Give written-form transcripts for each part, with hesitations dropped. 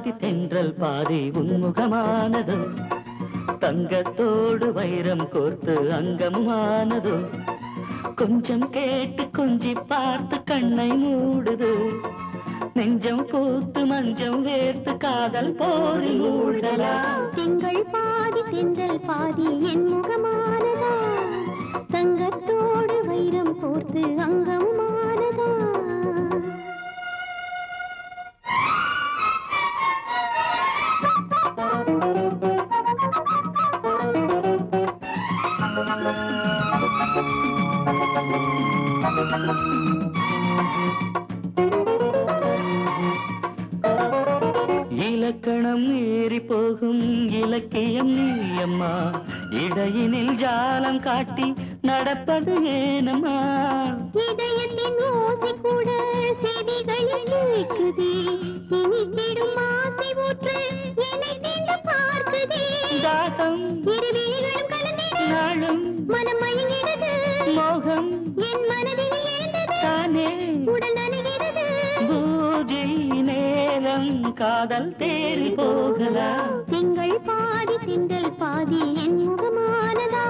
பாதி தென்றல் பாதி உன்முகமானதோ தங்கத்தோடு வைரம் கோர்த்து அங்கமானதோ கொஞ்சம் கேட்டு கொஞ்சி பார்த்து கண்ணை மூடுது நெஞ்சம் பூத்து மஞ்சம் வேர்த்து காதல் போரி மூடலாம் திங்கள் பாதி தென்றல் பாதி என் முகமானதா தங்கத்தோடு வைரம் கோர்த்து அங்கமானதா இலக்கணம் மீறி போகும் இலக்கியம் நீயம்மா இடையினில் ஜாலம் காட்டி நடப்பது ஏனம்மா இதயத்தின் ஓசை கூட செவிகளில் கேட்குதே இனி தேடும் ஆசை ஊற்று என்னை தீண்டு பார்க்குதே தாகம் இருவிழிகளும் கலந்திட நாளும் மனம் மயங்கிடுது மோகம் என் மனதில் எழுந்தது தானே உடல் நனைகிறது பூஜை நேரம் காதல் தேறி போகலாம் திங்கள் பாதி தென்றல் பாதி என் முகமானதா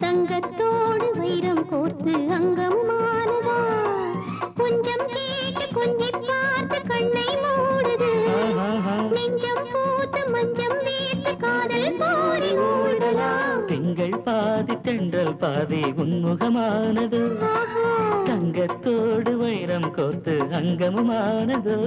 தங்கத்தோடு வைரம் கோர்த்து அங்கமானதா கொஞ்சம் கேட்டு கொஞ்சி பார்த்து கண்ணை மூடுது நெஞ்சம் பூத்து மஞ்சம் வேர்த்து காதல் போரி மூடலாம் திங்கள் பாதி தென்றல் பாதி உன்முகமானது தங்கத்தோடு வைரம் கோர்த்து அங்கமானதோ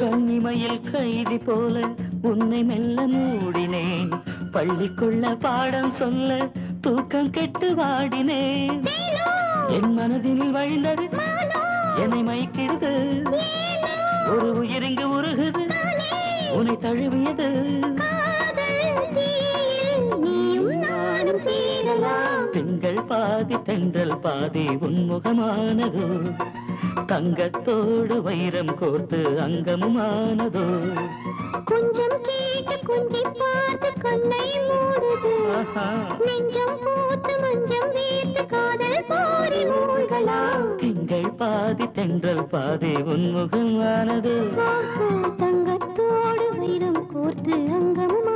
கண்ணிமையில் கைதி போல உன்னை மெல்ல மூடினேன் பள்ளிக்குள்ள பாடம் சொல்ல தூக்கம் கெட்டு வாடினேன் என் மனதில் வழிந்தது என்னை மயக்கிடுது ஒரு உயிரிங்கு உருகுது உன்னை தழுவியது திங்கள் பாதி தென்றல் பாதி உன்முகமானதோ தங்கத்தோடு வைரம் கோர்த்து அங்கமானதோ கொஞ்சம் கேட்டு கொஞ்சி பார்த்து கண்ணை மூடுது நெஞ்சம் பூத்து மஞ்சம் வேர்த்து காதல் போரி மூழ்கலாம் திங்கள் பாதி தென்றல் பாதி உன்முகமானதோ தங்கத்தோடு வைரம் கோர்த்து அங்கமும்